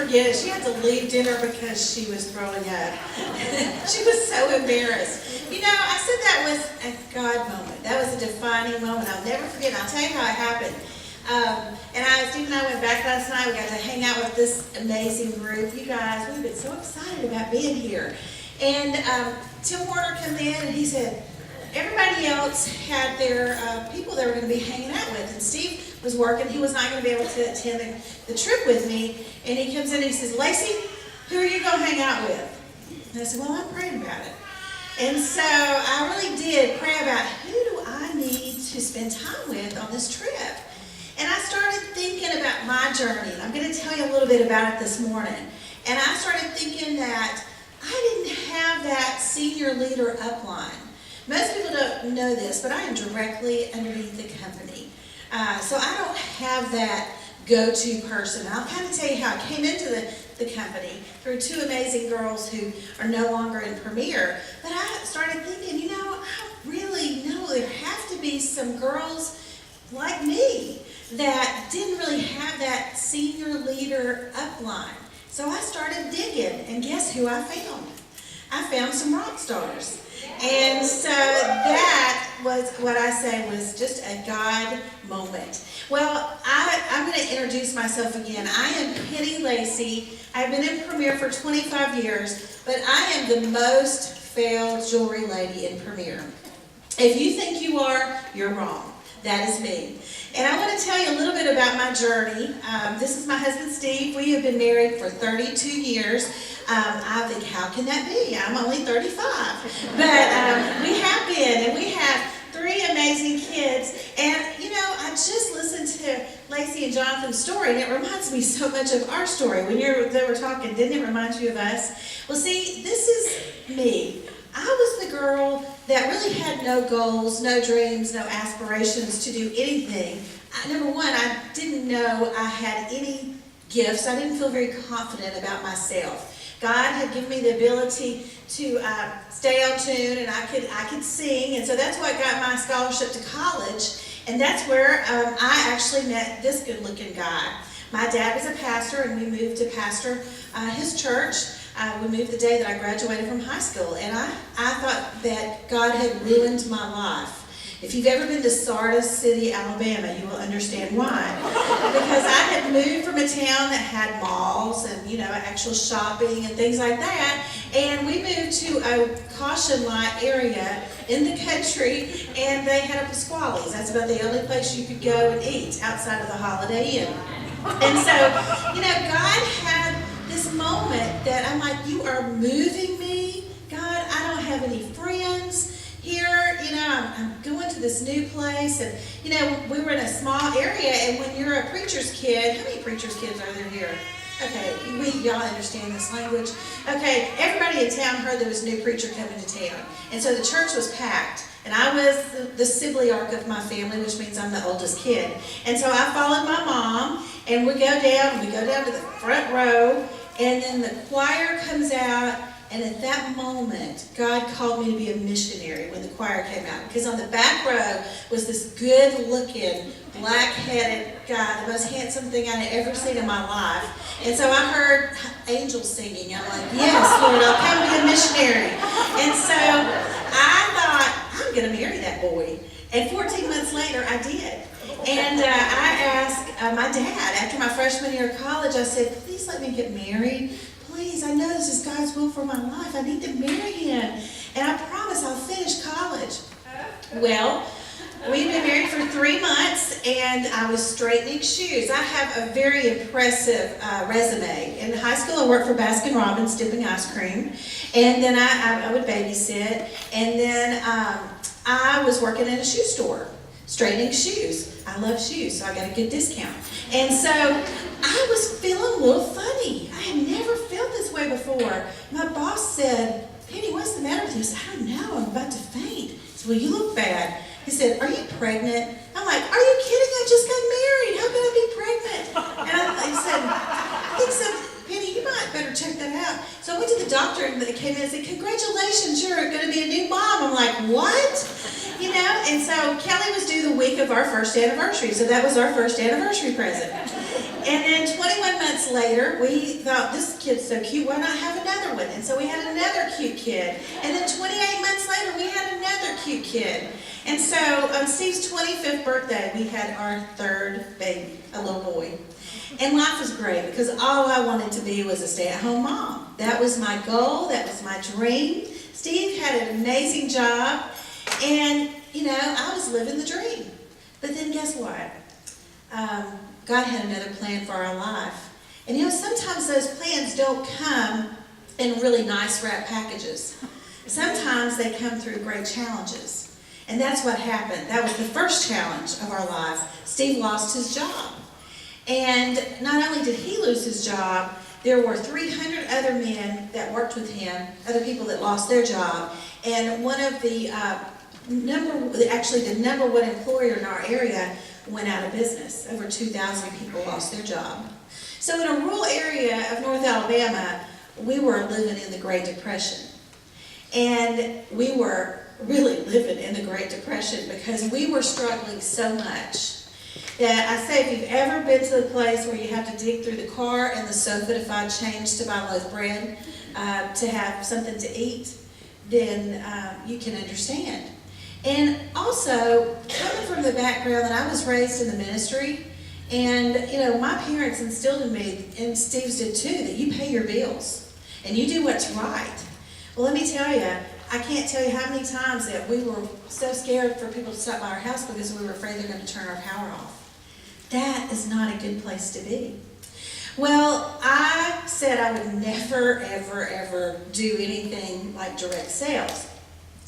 forget it. She had to leave dinner because she was throwing up. She was so embarrassed. You know, I said that was a God moment. That was a defining moment. I'll never forget it. I'll tell you how it happened. Steve and I went back last night. We got to hang out with this amazing group. You guys, we've been so excited about being here. And Tim Warner came in and he said, everybody else had their people they were going to be hanging out with. And Steve was working. He was not going to be able to attend the trip with me. And he comes in and he says, Lacey, who are you going to hang out with? And I said, well, I'm praying about it. And so I really did pray about who do I need to spend time with on this trip. And I started thinking about my journey. And I'm going to tell you a little bit about it this morning. And I started thinking that I didn't have that senior leader upline. Most people don't know this, but I am directly underneath the company. So I don't have that go-to person. I'll kind of tell you how I came into the company through two amazing girls who are no longer in Premier. But I started thinking, you know, I really know there have to be some girls like me that didn't really have that senior leader upline. So I started digging, and guess who I found? I found some Rockstars. And so that was what I say was just a God moment. Well, I'm going to introduce myself again. I am Penny Lacey. I've been in Premier for 25 years, but I am the most failed jewelry lady in Premier. If you think you are, you're wrong. That is me. And I want to tell you a little bit about my journey. This is my husband, Steve. We have been married for 32 years. I think, how can that be? I'm only 35. But we have been, and we have 3 amazing kids. And, you know, I just listened to Lacey and Jonathan's story, and it reminds me so much of our story. When they were talking, didn't it remind you of us? Well, see, this is me. I was the girl that really had no goals, no dreams, no aspirations to do anything. Number one, I didn't know I had any gifts. I didn't feel very confident about myself. God had given me the ability to stay on tune, and I could sing, and so that's what got my scholarship to college. And that's where I actually met this good-looking guy. My dad was a pastor, and we moved to pastor his church. We moved the day that I graduated from high school, and I thought that God had ruined my life. If you've ever been to Sardis City, Alabama, you will understand why. Because I had moved from a town that had malls and, you know, actual shopping and things like that, and we moved to a caution light area in the country, and they had a Pasquale's. That's about the only place you could go and eat outside of the Holiday Inn. And so, you know, God had this moment that I'm like, you are moving me. God, I don't have any friends here. You know, I'm going to this new place. And, you know, we were in a small area. And when you're a preacher's kid, how many preacher's kids are there here? Okay, y'all understand this language? Okay, everybody in town heard there was a new preacher coming to town. And so the church was packed. And I was the sibliarch of my family, which means I'm the oldest kid. And so I followed my mom, and we go down to the front row, and then the choir comes out, and at that moment, God called me to be a missionary when the choir came out. Because on the back row was this good-looking, black-headed guy, the most handsome thing I had ever seen in my life. And so I heard angels singing. I'm like, yes, Lord, I'll come be a missionary. And so I thought, I'm going to marry that boy. And 14 months later, I did. And I asked my dad, after my freshman year of college, I said, please let me get married. Please, I know this is God's will for my life. I need to marry him. And I promise I'll finish college. Well, we've been married for 3 months, and I was straightening shoes. I have a very impressive resume. In high school, I worked for Baskin-Robbins, dipping ice cream. And then I would babysit. And then I was working in a shoe store, straightening shoes. I love shoes, so I got a good discount. And so I was feeling a little funny. I had never felt this way before. My boss said, Penny, what's the matter with you? I said, I don't know, I'm about to faint. He said, well, you look bad. He said, are you pregnant? I'm like, are you kidding? I just got married. How can I be pregnant? And he said, I think so, Penny, you might better check that out. So I went to the doctor, and they came in and said, congratulations, you're going to be a new mom. I'm like, what? You know, and so Kelly was due the week of our first anniversary, so that was our first anniversary present. And then 21 months later, we thought, this kid's so cute, why not have another one? And so we had another cute kid. And then 28 months later, we had another cute kid. And so on Steve's 25th birthday, we had our third baby, a little boy. And life was great because all I wanted to be was a stay-at-home mom. That was my goal, that was my dream. Steve had an amazing job, and I was living the dream. But then guess what? God had another plan for our life. And sometimes those plans don't come in really nice wrap packages. Sometimes they come through great challenges. And that's what happened. That was the first challenge of our life. Steve lost his job. And not only did he lose his job, there were 300 other men that worked with him, other people that lost their job. And one of the the number one employer in our area went out of business. Over 2,000 people lost their job. So in a rural area of North Alabama, we were living in the Great Depression. And we were really living in the Great Depression because we were struggling so much that I say, if you've ever been to the place where you have to dig through the car and the sofa to find change to buy a loaf of bread, to have something to eat, then you can understand. And also, coming from the background that I was raised in the ministry, and my parents instilled in me, and Steve's did too, that you pay your bills and you do what's right. Well, let me tell you, I can't tell you how many times that we were so scared for people to stop by our house because we were afraid they're going to turn our power off. That is not a good place to be. Well, I said I would never, ever, ever do anything like direct sales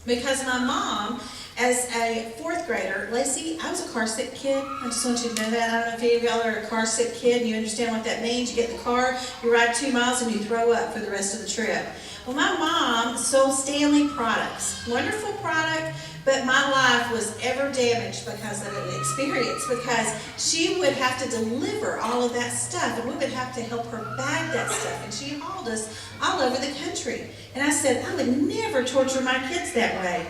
because my mom, as a fourth grader, Lacey, I was a car sick kid. I just want you to know that. I don't know if any of y'all are a car sick kid and you understand what that means. You get in the car, you ride 2 miles, and you throw up for the rest of the trip. Well, my mom sold Stanley products. Wonderful product, but my life was ever damaged because of the experience, because she would have to deliver all of that stuff, and we would have to help her bag that stuff, and she hauled us all over the country. And I said, I would never torture my kids that way.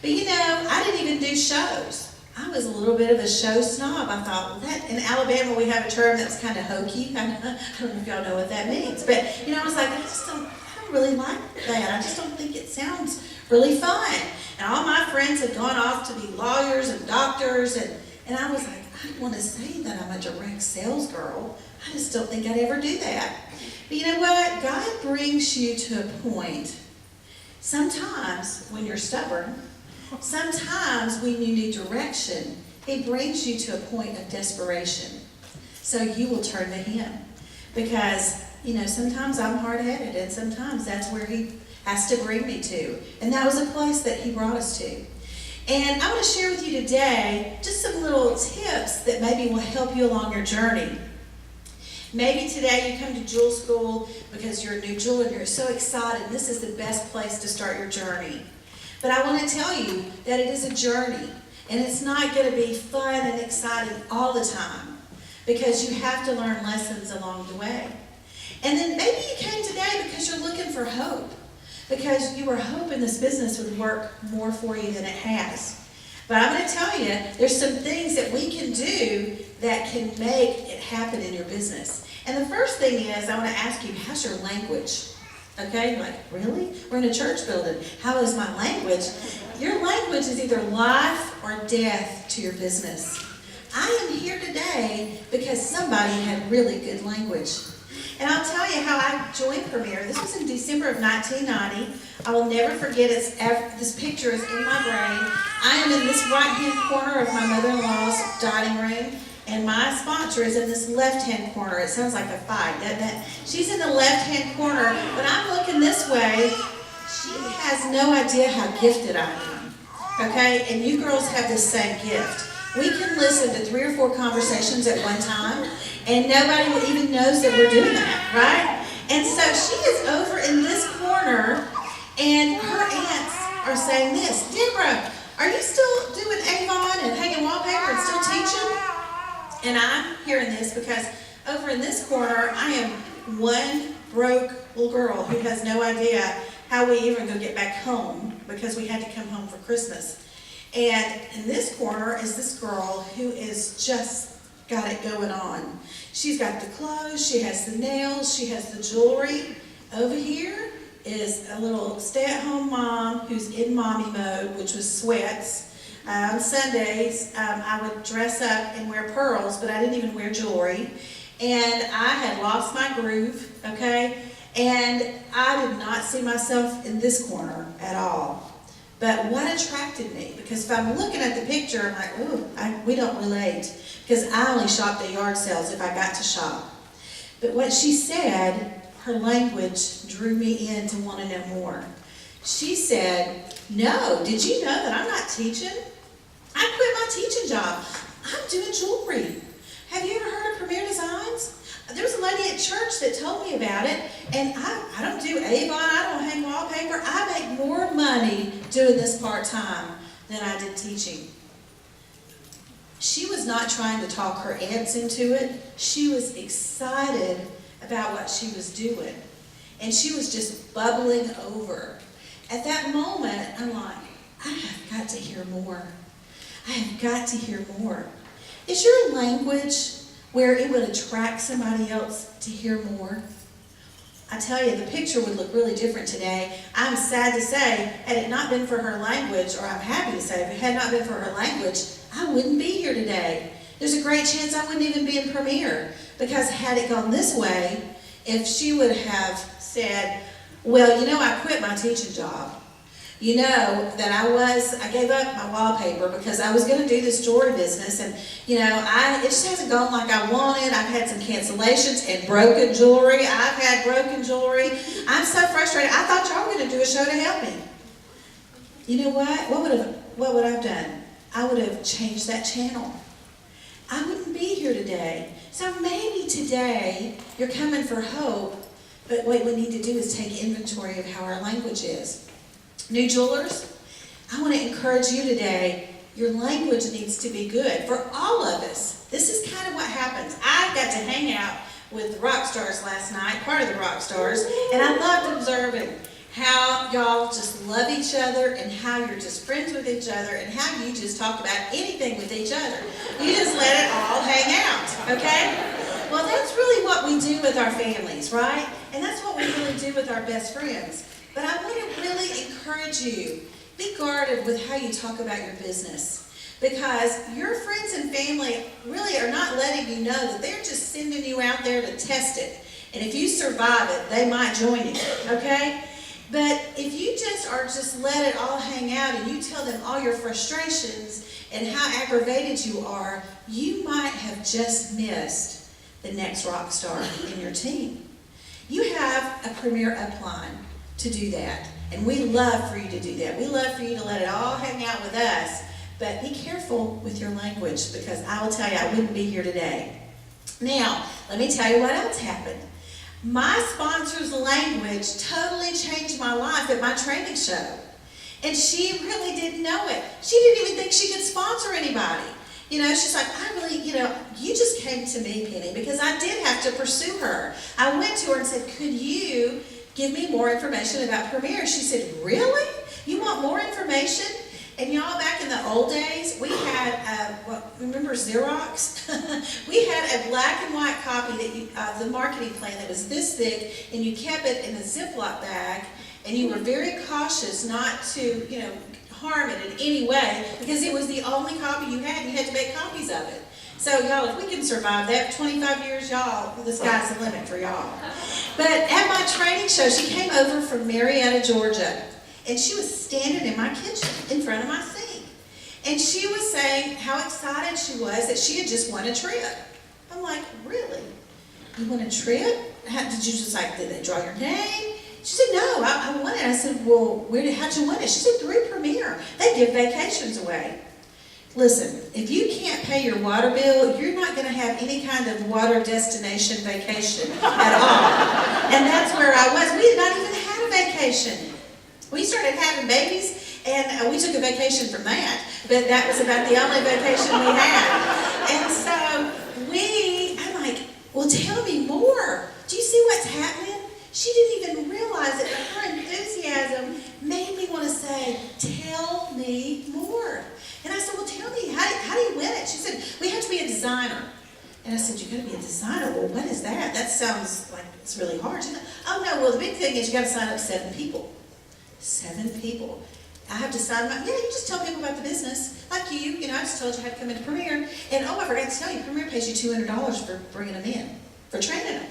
But I didn't even do shows. I was a little bit of a show snob. I thought, well, that in Alabama we have a term that's kind of hokey. I don't know if y'all know what that means. But, I was like, I don't really like that. I just don't think it sounds really fun. And all my friends had gone off to be lawyers and doctors, and I was like, I don't want to say that I'm a direct sales girl. I just don't think I'd ever do that. But you know what? God brings you to a point, sometimes when you're stubborn, sometimes when you need direction, He brings you to a point of desperation. So you will turn to Him. Because sometimes I'm hard-headed, and sometimes that's where He has to bring me to. And that was a place that He brought us to. And I want to share with you today just some little tips that maybe will help you along your journey. Maybe today you come to Jewel School because you're a new jewel and you're so excited. This is the best place to start your journey. But I want to tell you that it is a journey. And it's not going to be fun and exciting all the time, because you have to learn lessons along the way. And then maybe you came today because you're looking for hope, because you were hoping this business would work more for you than it has. But I'm going to tell you, there's some things that we can do that can make it happen in your business. And the first thing is, I want to ask you, how's your language? Okay, you're like, really? We're in a church building. How is my language? Your language is either life or death to your business. I am here today because somebody had really good language. And I'll tell you how I joined Premier. This was in December of 1990. I will never forget it. This picture is in my brain. I am in this right-hand corner of my mother-in-law's dining room, and my sponsor is in this left-hand corner. It sounds like a fight, doesn't it? She's in the left-hand corner, but I'm looking this way. She has no idea how gifted I am, okay? And you girls have this same gift. We can listen to 3 or 4 conversations at one time, and nobody even knows that we're doing that, right? And so she is over in this corner, and her aunts are saying this, Deborah, are you still doing Avon and hanging wallpaper and still teaching? And I'm hearing this because over in this corner, I am one broke little girl who has no idea how we even go get back home because we had to come home for Christmas. And in this corner is this girl who is just got it going on. She's got the clothes, she has the nails, she has the jewelry. Over here is a little stay-at-home mom who's in mommy mode, which was sweats. On Sundays, I would dress up and wear pearls, but I didn't even wear jewelry. And I had lost my groove, okay? And I did not see myself in this corner at all. But what attracted me, because if I'm looking at the picture, I'm like, ooh, we don't relate. Because I only shopped at yard sales if I got to shop. But what she said, her language drew me in to want to know more. She said, no, did you know that I'm not teaching? I quit my teaching job. I'm doing jewelry. Have you ever heard of Premier Designs? There was a lady at church that told me about it, and I don't do Avon, I don't hang wallpaper. I make more money doing this part-time than I did teaching. She was not trying to talk her aunts into it. She was excited about what she was doing, and she was just bubbling over. At that moment, I'm like, I have got to hear more. I have got to hear more. Is your language where it would attract somebody else to hear more? I tell you, the picture would look really different today. I'm sad to say, had it not been for her language, or I'm happy to say, if it had not been for her language, I wouldn't be here today. There's a great chance I wouldn't even be in Premier, because had it gone this way, if she would have said, well, you know, I quit my teaching job. You know that I gave up my wallpaper because I was going to do this jewelry business, and you know, it just hasn't gone like I wanted. I've had some cancellations and broken jewelry. I've had broken jewelry. I'm so frustrated. I thought y'all were going to do a show to help me. You know what? What would I have done? I would have changed that channel. I wouldn't be here today. So maybe today you're coming for hope, but what we need to do is take inventory of how our language is. New jewelers, I want to encourage you today, your language needs to be good for all of us. This is kind of what happens. I got to hang out with the Rockstars last night, part of the Rockstars, and I loved observing how y'all just love each other and how you're just friends with each other and how you just talk about anything with each other. You just let it all hang out, okay? Well, that's really what we do with our families, right? And that's what we really do with our best friends. But I want to really encourage you, be guarded with how you talk about your business. Because your friends and family really are not letting you know that they're just sending you out there to test it. And if you survive it, they might join you, okay? But if you just let it all hang out and you tell them all your frustrations and how aggravated you are, you might have just missed the next rock star in your team. You have a Premier upline to do that. And we love for you to do that. We love for you to let it all hang out with us. But be careful with your language, because I will tell you, I wouldn't be here today. Now, let me tell you what else happened. My sponsor's language totally changed my life at my training show. And she really didn't know it. She didn't even think she could sponsor anybody. You know, she's like, you just came to me, Penny, because I did have to pursue her. I went to her and said, could you give me more information about Premier? She said, really? You want more information? And y'all, back in the old days, we had, remember Xerox? We had a black and white copy that the marketing plan that was this thick, and you kept it in a Ziploc bag, and you were very cautious not to, harm it in any way, because it was the only copy you had, and you had to make copies of it. So y'all, if we can survive that, 25 years, y'all, the sky's the limit for y'all. But at my training show, she came over from Marietta, Georgia, and she was standing in my kitchen in front of my sink. And she was saying how excited she was that she had just won a trip. I'm like, really? You won a trip? Did they draw your name? She said, no, I won it. I said, well, how'd you win it? She said, through Premier. They give vacations away. Listen, if you can't pay your water bill, you're not going to have any kind of water destination vacation at all. And that's where I was. We had not even had a vacation. We started having babies, and we took a vacation from that. But that was about the only vacation we had. And so I'm like, well, tell me more. Do you see what's happening? She didn't even realize it, but her enthusiasm made me want to say, tell me more. And I said, well, tell me, how do you win it? She said, we have to be a designer. And I said, you're going to be a designer. Well, what is that? That sounds like it's really hard. She said, oh, no, well, the big thing is you got to sign up 7 people. 7 people. I have to sign up. Yeah, you just tell people about the business. Like you know, I just told you how to come into Premier. And, oh, I forgot to tell you, Premier pays you $200 for bringing them in, for training them.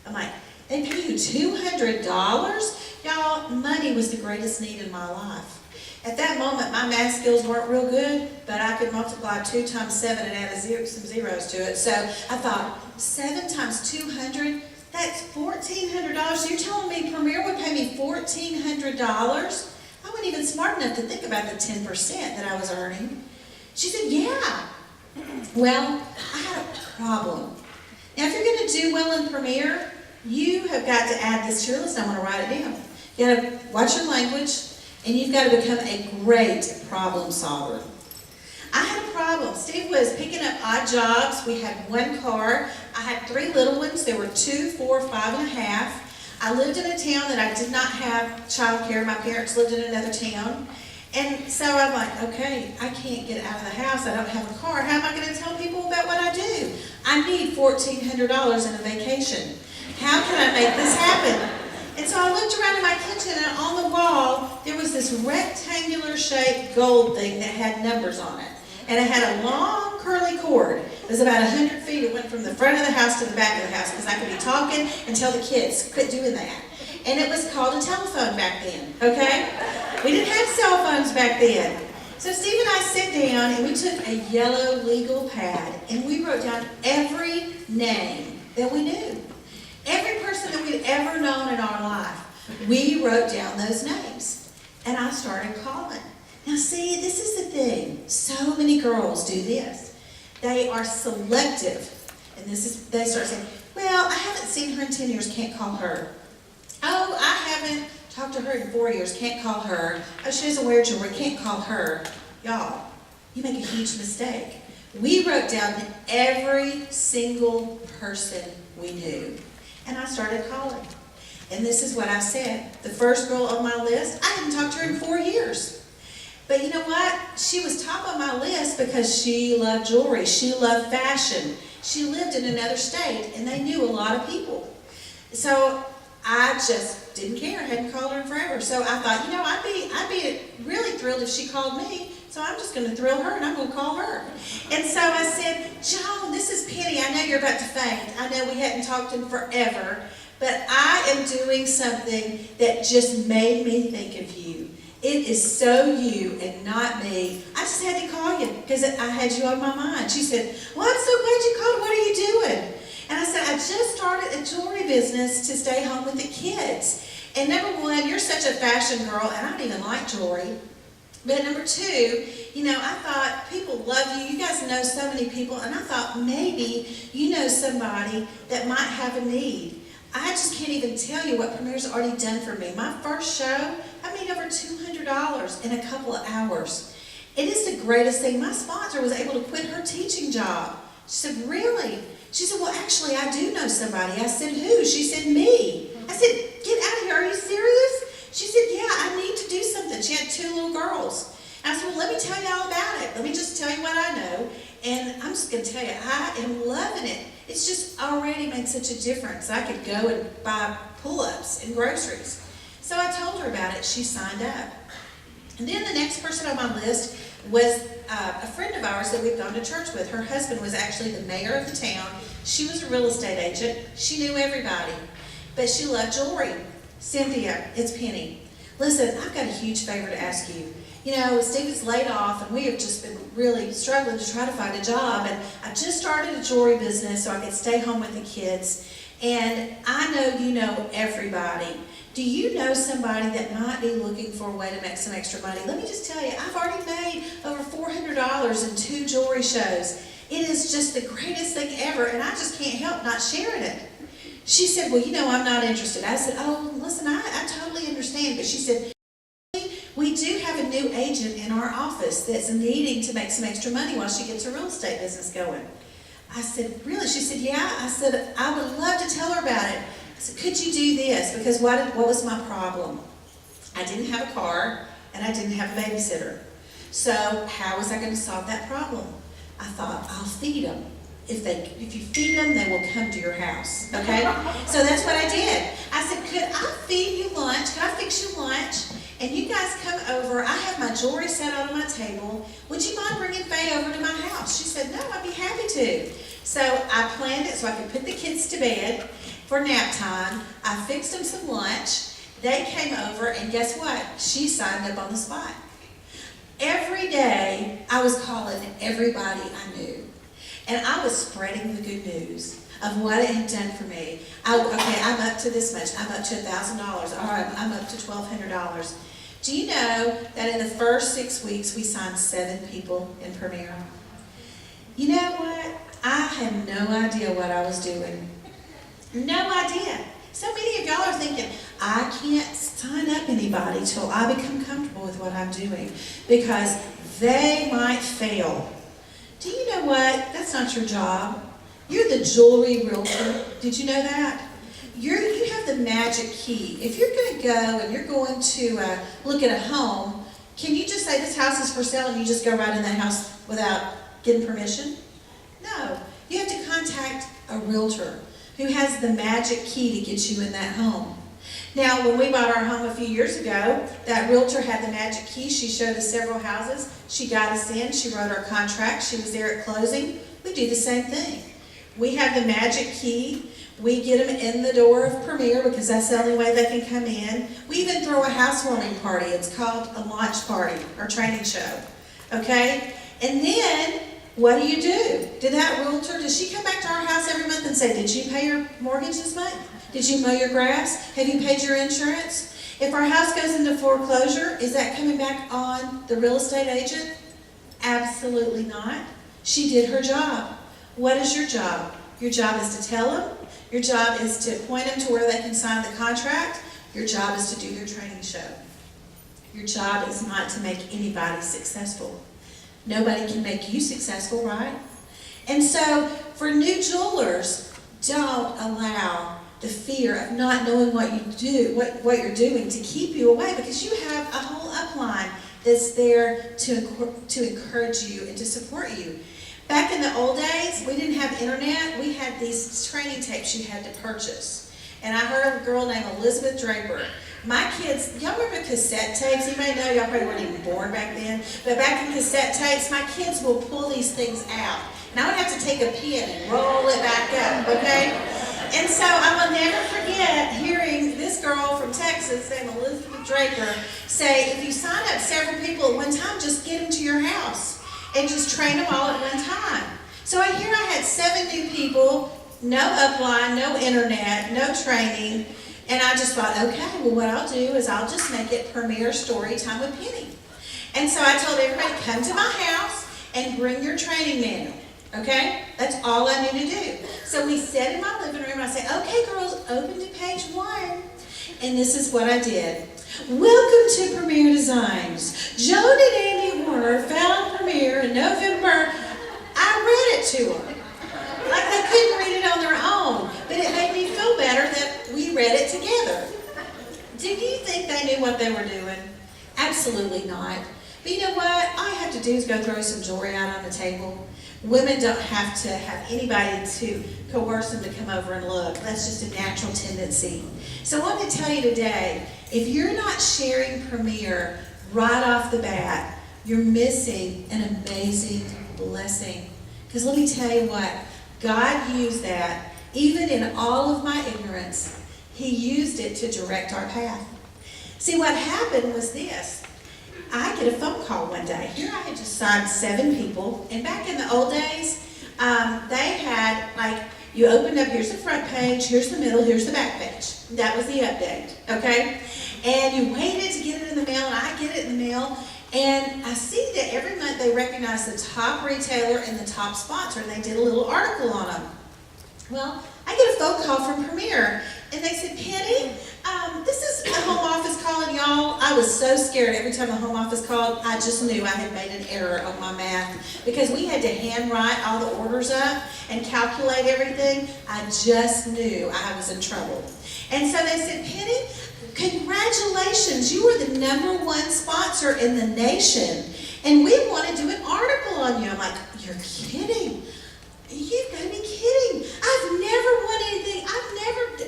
I'm like, they pay you $200? Y'all, money was the greatest need in my life. At that moment, my math skills weren't real good, but I could multiply 2 times 7 and add some zeros to it. So I thought, 7 times 200, that's $1,400. So you're telling me Premier would pay me $1,400? I wasn't even smart enough to think about the 10% that I was earning. She said, yeah. Well, I had a problem. Now, if you're going to do well in Premier, you have got to add this to your list. I want to write it down. You got to watch your language. And you've got to become a great problem solver. I had a problem. Steve was picking up odd jobs. We had 1 car. I had 3 little ones. There were 2, 4, 5 and a half. I lived in a town that I did not have child care. My parents lived in another town. And so I'm like, okay, I can't get out of the house. I don't have a car. How am I going to tell people about what I do? I need $1,400 in a vacation. How can I make this happen? And so I looked around in my kitchen, and on the wall, there was this rectangular-shaped gold thing that had numbers on it. And it had a long, curly cord. It was about 100 feet. It went from the front of the house to the back of the house, because I could be talking and tell the kids, quit doing that. And it was called a telephone back then, okay? We didn't have cell phones back then. So Steve and I sat down, and we took a yellow legal pad, and we wrote down every name that we knew. Every person that we'd ever known in our life, we wrote down those names. And I started calling. Now see, this is the thing. So many girls do this. They are selective. And they start saying, well, I haven't seen her in 10 years, can't call her. Oh, I haven't talked to her in 4 years, can't call her. Oh, she doesn't wear jewelry, can't call her. Y'all, you make a huge mistake. We wrote down every single person we knew. And I started calling. And this is what I said. The first girl on my list, I hadn't talked to her in 4 years. But you know what? She was top on my list because she loved jewelry. She loved fashion. She lived in another state, and they knew a lot of people. So I just didn't care. I hadn't called her in forever. So I thought, you know, I'd be really thrilled if she called me. So I'm just going to thrill her, and I'm going to call her. And so I said, Joan, this is Penny. I know you're about to faint. I know we hadn't talked in forever, but I am doing something that just made me think of you. It is so you and not me. I just had to call you because I had you on my mind. She said, well, I'm so glad you called. What are you doing? And I said, I just started a jewelry business to stay home with the kids. And number 1, you're such a fashion girl, and I don't even like jewelry. But number 2, you know, I thought people love you. You guys know so many people, and I thought maybe you know somebody that might have a need. I just can't even tell you what Premier's already done for me. My first show, I made over $200 in a couple of hours. It is the greatest thing. My sponsor was able to quit her teaching job. She said, really? She said, well, actually, I do know somebody. I said, who? She said, me. I said, get out of here. Are you serious? She said, yeah, I need to do something. She had 2 little girls. And I said, well, let me tell you all about it. Let me just tell you what I know. And I'm just going to tell you, I am loving it. It's just already made such a difference. I could go and buy pull-ups and groceries. So I told her about it. She signed up. And then the next person on my list was a friend of ours that we've gone to church with. Her husband was actually the mayor of the town. She was a real estate agent. She knew everybody. But she loved jewelry. Cynthia, it's Penny. Listen, I've got a huge favor to ask you. You know, Stephen's laid off, and we have just been really struggling to try to find a job. And I just started a jewelry business so I could stay home with the kids. And I know you know everybody. Do you know somebody that might be looking for a way to make some extra money? Let me just tell you, I've already made over $400 in 2 jewelry shows. It is just the greatest thing ever, and I just can't help not sharing it. She said, well, you know, I'm not interested. I said, oh, listen, I totally understand. But she said, we do have a new agent in our office that's needing to make some extra money while she gets her real estate business going. I said, really? She said, yeah. I said, I would love to tell her about it. I said, could you do this? Because what was my problem? I didn't have a car, and I didn't have a babysitter. So how was I going to solve that problem? I thought, I'll feed them. if you feed them, they will come to your house, okay? So that's what I did. I said, could I feed you lunch? Could I fix you lunch? And you guys come over. I have my jewelry set out on my table. Would you mind bringing Faye over to my house? She said, no, I'd be happy to. So I planned it so I could put the kids to bed for nap time. I fixed them some lunch. They came over, and guess what? She signed up on the spot. Every day, I was calling everybody I knew. And I was spreading the good news of what it had done for me. Okay, I'm up to this much. I'm up to $1,000. Or I'm up to $1,200. Do you know that in the first 6 weeks, we signed 7 people in Premier? You know what? I had no idea what I was doing. No idea. So many of y'all are thinking, I can't sign up anybody till I become comfortable with what I'm doing because they might fail. Do you know what? That's not your job. You're the jewelry realtor. Did you know that? You have the magic key. If you're going to go and you're going to look at a home, can you just say this house is for sale and you just go right in that house without getting permission? No. You have to contact a realtor who has the magic key to get you in that home. Now, when we bought our home a few years ago, that realtor had the magic key. She showed us several houses. She got us in. She wrote our contract. She was there at closing. We do the same thing. We have the magic key. We get them in the door of Premier because that's the only way they can come in. We even throw a housewarming party. It's called a launch party or training show. Okay? And then, what do? Did that realtor, does she come back to our house every month and say, did you pay your mortgage this month? Did you mow your grass? Have you paid your insurance? If our house goes into foreclosure, is that coming back on the real estate agent? Absolutely not. She did her job. What is your job? Your job is to tell them. Your job is to point them to where they can sign the contract. Your job is to do your training show. Your job is not to make anybody successful. Nobody can make you successful, right? And so, for new jewelers, don't allow the fear of not knowing what you do, what you're doing to keep you away, because you have a whole upline that's there to encourage you and to support you. Back in the old days, we didn't have internet. We had these training tapes you had to purchase. And I heard of a girl named Elizabeth Draper. My kids, y'all remember cassette tapes? You may know, y'all probably weren't even born back then. But back in cassette tapes, my kids will pull these things out. And I would have to take a pin and roll it back up, okay? And so I will never forget hearing this girl from Texas named Elizabeth Draper say, if you sign up several people at one time, just get them to your house and just train them all at one time. So I had 7 new people, no upline, no internet, no training. And I just thought, okay, well, what I'll do is I'll just make it Premier Story Time with Penny. And so I told everybody, come to my house and bring your training manual, okay? That's all I knew to do. So we sat in my living room, and I said, okay, girls, open to page 1. And this is what I did. Welcome to Premier Designs. Joan and Andy Warner found Premier in November. I read it to them. Like they couldn't read it on their own, but it made me feel better that we read it together. Do you think they knew what they were doing? Absolutely not. But you know what? All I have to do is go throw some jewelry out on the table. Women don't have to have anybody to coerce them to come over and look. That's just a natural tendency. So I want to tell you today, if you're not sharing Premier right off the bat, you're missing an amazing blessing. Because let me tell you what, God used that, even in all of my ignorance, He used it to direct our path. See, what happened was this. I get a phone call one day. Here I had just signed 7 people, and back in the old days, they had, like, you opened up, here's the front page, here's the middle, here's the back page. That was the update, okay? And you waited to get it in the mail, and I get it in the mail, and I see that every month they recognize the top retailer and the top sponsor, and they did a little article on them. Well, I get a phone call from Premier, and they said, Penny, this is the home office calling y'all. I was so scared every time the home office called. I just knew I had made an error on my math because we had to handwrite all the orders up and calculate everything. I just knew I was in trouble. And so they said, Penny, congratulations, you are the #1 sponsor in the nation, and we want to do an article on you. I'm like, you're kidding. you've got to be kidding. I've never won anything.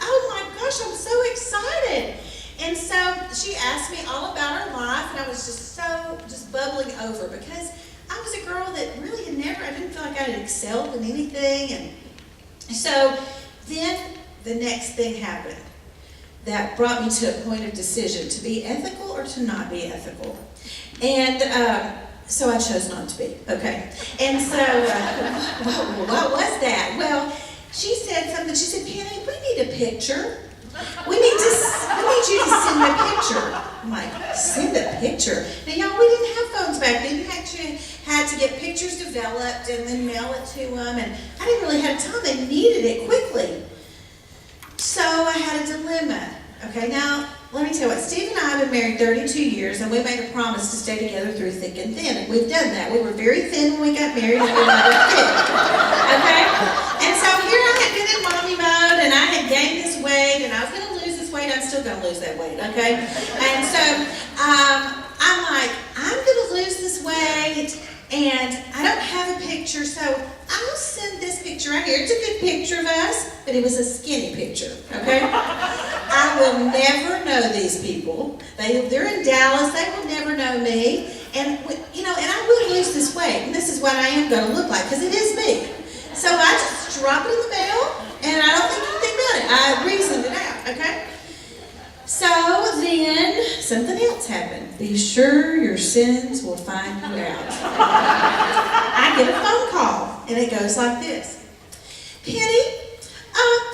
Oh my gosh, I'm so excited. And so she asked me all about her life, and I was just bubbling over because I was a girl that really I didn't feel like I had excelled in anything. And so then the next thing happened that brought me to a point of decision, to be ethical or to not be ethical. And so I chose not to be, okay? And so, what was that? Well, she said something. She said, Penny, we need a picture. We need you to send a picture. I'm like, send a picture? Now, y'all, we didn't have phones back then. You actually had to get pictures developed and then mail it to them. And I didn't really have time. They needed it quickly. So I had a dilemma. Okay, now, let me tell you what. Steve and I have been married 32 years, and we made a promise to stay together through thick and thin. And we've done that. We were very thin when we got married, and we were thick. Okay? And so here I had been in mommy mode, and I had gained this weight, and I was going to lose this weight. I'm still going to lose that weight, okay? And so I'm like, I'm going to lose this weight, and I don't have a picture, so I'll send this picture right here. It's a good picture of us, but it was a skinny picture, okay? I will never know these people. They're in Dallas. They will never know me. And, and I will lose this weight, and this is what I am going to look like, because it is me. So I just drop it in the mail, and I don't think anything about it. I reasoned it out, okay? So then something else happened. Be sure your sins will find you out. I get a phone call, and it goes like this. Penny,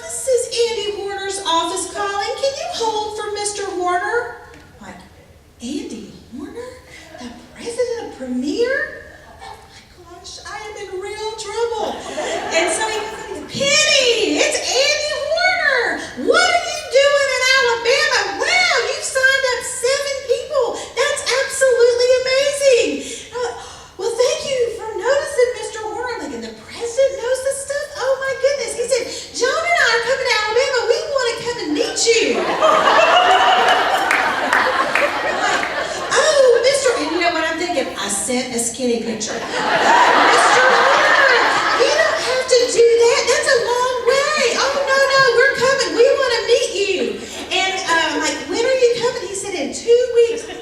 this is Andy Horner's office calling. Can you hold for Mr. Horner? I'm like, Andy Horner? The president of Premier? Oh my gosh, I am in real trouble. And so he goes, Penny, it's Andy Horner. What are you doing in Alabama? Wow, you signed up 7 people. That's absolutely amazing. Well, thank you for noticing, Mr. Horner. I'm thinking, the president knows this stuff? Oh my goodness. He said, Joan and I are coming to Alabama. We want to come and meet you. I'm like, oh, and you know what I'm thinking? I sent a skinny picture. Mr. Horner, you don't have to do that. That's a long way. Oh, no, we're coming. We want to meet you. And I'm like, when are you coming? He said, in 2 weeks. And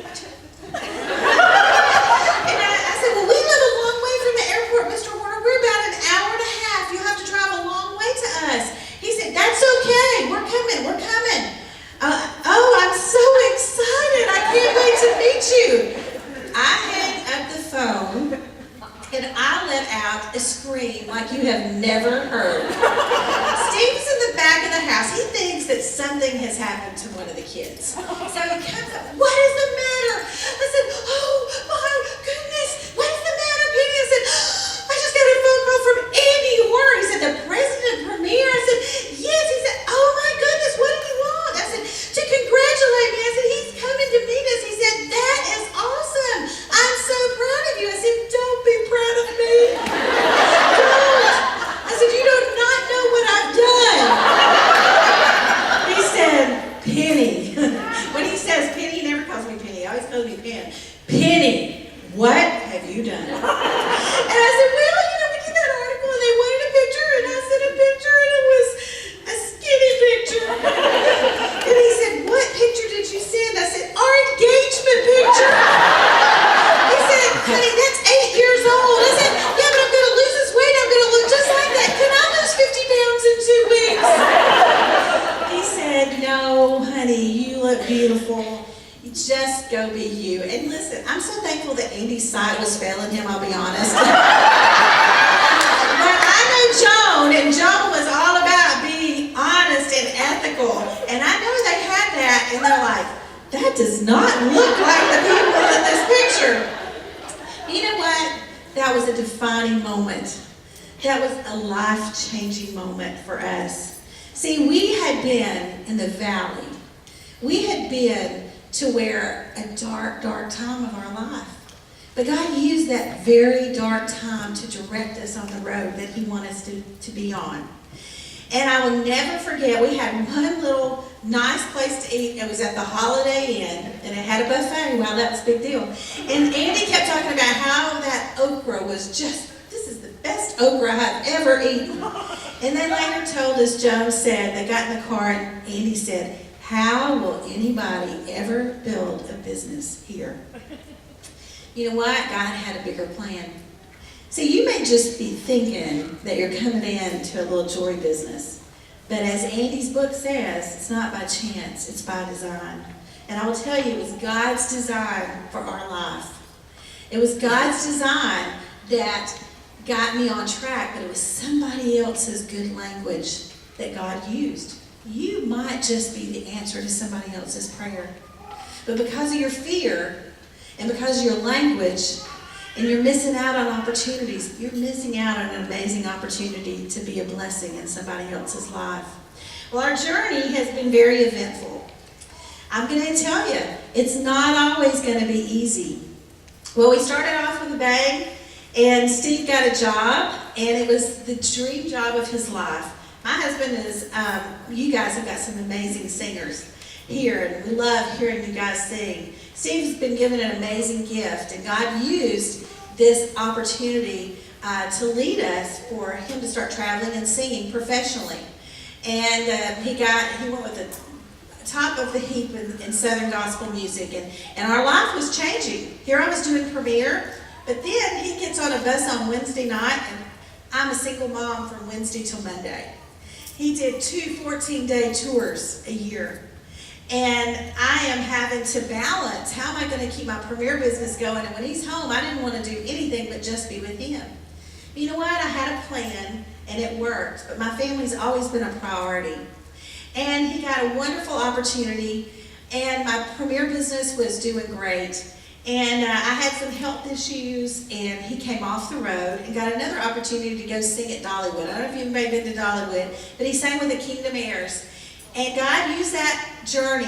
I said, well, we live a long way from the airport, Mr. Horner. We're about an hour and a half. You'll have to drive a long way to us. He said, that's okay. We're coming. Oh, I'm so excited. I can't wait to meet you. I hang up the phone, and I let out a scream like you have never heard. Steve's in the back of the house. He thinks that something has happened to one of the kids. So he comes up, what is the matter? I said, oh my goodness, what's the matter, Penny? I said, I just got a phone call from Andy Horner. He said, the president of Premier? I said, yes. He said, oh my goodness, what do you want? I said, to congratulate me. I said, he's coming to meet us. He said, that is awesome. I'm so proud of you. I said, don't be proud of me. Don't. I said, you do not know what I've done. He said, Penny. When he says Penny, he never calls me Penny. He always calls me Pen. Penny, what have you done? And I said, well, we did that article, and they wanted a picture, and I sent a picture, and it was a skinny picture. And he said, what picture did you send? I said, our engagement picture. He said, honey, that's 8 years old. I said, yeah, but I'm going to lose this weight. I'm going to look just like that. Can I lose 50 pounds in 2 weeks? He said, no, honey, you look beautiful. You just go be you. And listen, I'm so thankful that Andy's sight was failing him, I'll be honest. But I know Joan, and Joan was all about being honest and ethical. And I know they had that, and they're like, that does not look like the people in this picture. You know what? That was a defining moment. That was a life-changing moment for us. See, we had been in the valley. We had been to where a dark, dark time of our life. But God used that very dark time to direct us on the road that He wanted us to be on. And I will never forget, we had one little nice place to eat. It was at the Holiday Inn, and it had a buffet. Wow, that was a big deal. And Andy kept talking about how that okra was just, this is the best okra I've ever eaten. And they later told us, Joan said, they got in the car and Andy said, how will anybody ever build a business here? You know what? God had a bigger plan. See, you may just be thinking that you're coming into a little jewelry business. But as Andy's book says, it's not by chance, it's by design. And I will tell you, it was God's design for our life. It was God's design that got me on track, but it was somebody else's good language that God used. You might just be the answer to somebody else's prayer. But because of your fear and because of your language, and you're missing out on opportunities, you're missing out on an amazing opportunity to be a blessing in somebody else's life. Well, our journey has been very eventful. I'm going to tell you, it's not always going to be easy. Well, we started off with a bang, and Steve got a job, and it was the dream job of his life. My husband is, you guys have got some amazing singers here, and we love hearing you guys sing. Steve's been given an amazing gift, and God used this opportunity to lead us for him to start traveling and singing professionally. And he went with the top of the heap in Southern gospel music, and our life was changing. Here I was doing premiere, but then he gets on a bus on Wednesday night, and I'm a single mom from Wednesday till Monday. He did 2 14-day tours a year. And I am having to balance, how am I going to keep my premiere business going? And when he's home, I didn't want to do anything but just be with him. You know what? I had a plan, and it worked. But my family's always been a priority. And he got a wonderful opportunity, and my premiere business was doing great. And I had some health issues, and he came off the road and got another opportunity to go sing at Dollywood. I don't know if you've been to Dollywood, but he sang with the Kingdom Heirs. And God used that journey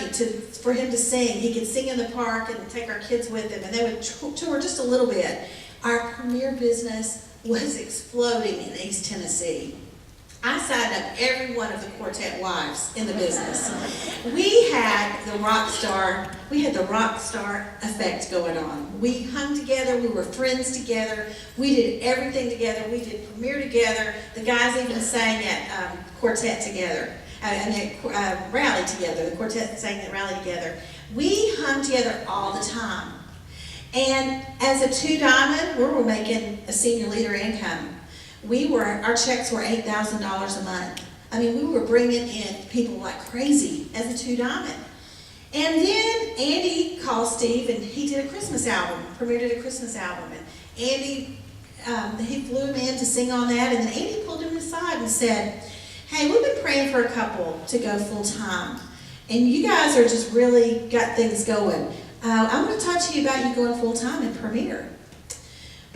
for him to sing. He could sing in the park and take our kids with him, and they would tour just a little bit. Our premiere business was exploding in East Tennessee. I signed up every one of the quartet wives in the business. We had the Rockstar effect going on. We hung together, we were friends together, we did everything together, we did premiere together. The guys even sang at quartet together. Rally together. The quartet sang at rally together. We hung together all the time. And as a 2 diamond, we were making a senior leader income. Our checks were $8,000 a month. I mean, we were bringing in people like crazy as a 2 diamond. And then Andy called Steve, and he did a Christmas album, premiered a Christmas album. And Andy, he flew him in to sing on that, and then Andy pulled him aside and said, hey, we've been praying for a couple to go full-time, and you guys are just really got things going. I'm going to talk to you about you going full-time in premiere.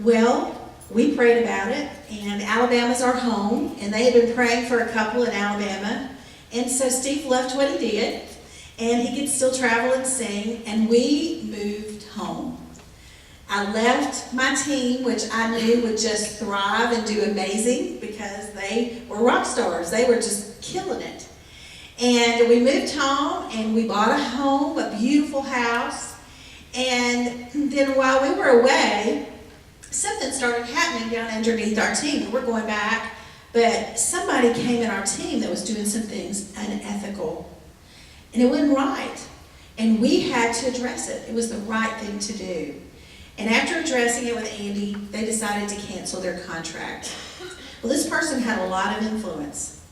Well, we prayed about it, and Alabama's our home, and they had been praying for a couple in Alabama, and so Steve left what he did, and he could still travel and sing, and we moved home. I left my team, which I knew would just thrive and do amazing because they were rock stars. They were just killing it. And we moved home, and we bought a home, a beautiful house. And then while we were away, something started happening down underneath our team. We're going back, but somebody came in our team that was doing some things unethical. And it wasn't right. And we had to address it. It was the right thing to do. And after addressing it with Andy, they decided to cancel their contract. Well, this person had a lot of influence.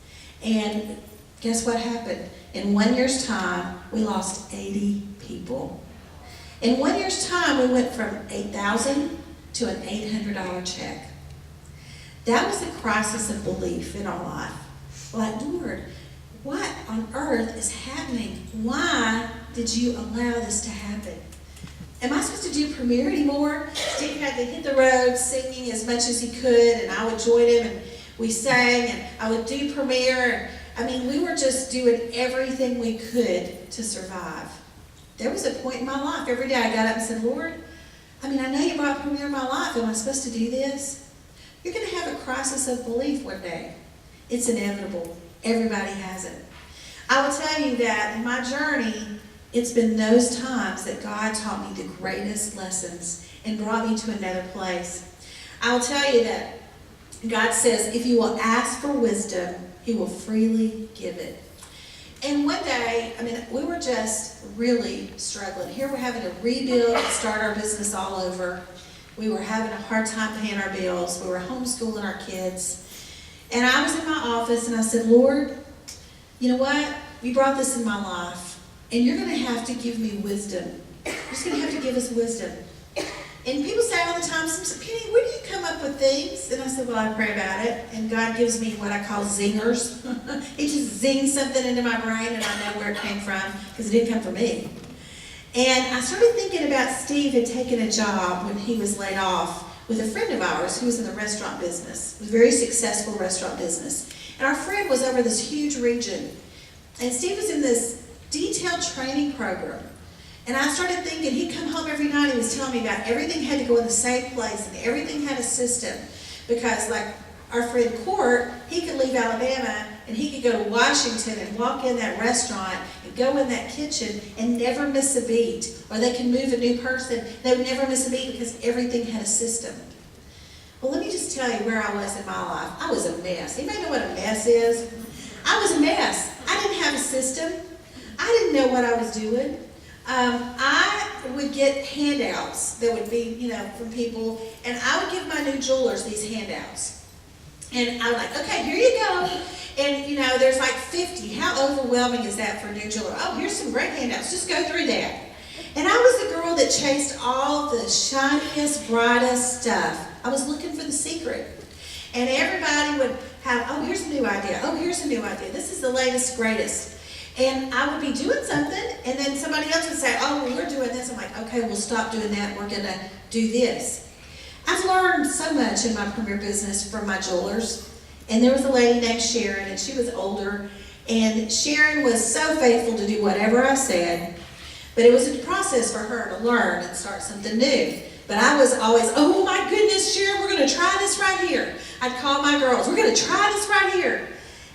And guess what happened? In 1 year's time, we lost 80 people. In 1 year's time, we went from $8,000 to an $800 check. That was a crisis of belief in our life. Like, Lord, what on earth is happening? Why did you allow this to happen? Am I supposed to do premiere anymore? Steve had to hit the road singing as much as he could, and I would join him, and we sang, and I would do premiere. I mean, we were just doing everything we could to survive. There was a point in my life, every day I got up and said, Lord, I know you brought premiere in my life. Am I supposed to do this? You're going to have a crisis of belief one day. It's inevitable. Everybody has it. I will tell you that in my journey, it's been those times that God taught me the greatest lessons and brought me to another place. I'll tell you that God says, if you will ask for wisdom, He will freely give it. And one day, we were just really struggling. Here we're having to rebuild and start our business all over. We were having a hard time paying our bills. We were homeschooling our kids. And I was in my office and I said, Lord, you know what? You brought this in my life. And you're going to have to give me wisdom. You're just going to have to give us wisdom. And people say all the time, Penny, where do you come up with things? And I said, well, I pray about it. And God gives me what I call zingers. He just zings something into my brain and I know where it came from because it didn't come from me. And I started thinking about Steve had taken a job when he was laid off with a friend of ours who was in the restaurant business. It was a very successful restaurant business. And our friend was over this huge region. And Steve was in this detailed training program. And I started thinking, he'd come home every night, he was telling me about everything had to go in the same place and everything had a system. Because like our friend Court, he could leave Alabama and he could go to Washington and walk in that restaurant and go in that kitchen and never miss a beat. Or they can move a new person, they would never miss a beat because everything had a system. Well, let me just tell you where I was in my life. I was a mess. Anybody know what a mess is? I was a mess. I didn't have a system. I didn't know what I was doing. I would get handouts that would be, from people, and I would give my new jewelers these handouts. And I was like, okay, here you go. And, there's like 50. How overwhelming is that for a new jeweler? Oh, here's some great handouts. Just go through that. And I was the girl that chased all the shiniest, brightest stuff. I was looking for the secret. And everybody would have, oh, here's a new idea. Oh, here's a new idea. This is the latest, greatest. And I would be doing something, and then somebody else would say, oh, well, we're doing this. I'm like, okay, we'll stop doing that. We're going to do this. I've learned so much in my premier business from my jewelers. And there was a lady named Sharon, and she was older. And Sharon was so faithful to do whatever I said. But it was a process for her to learn and start something new. But I was always, oh my goodness, Sharon, we're going to try this right here. I'd call my girls, we're going to try this right here.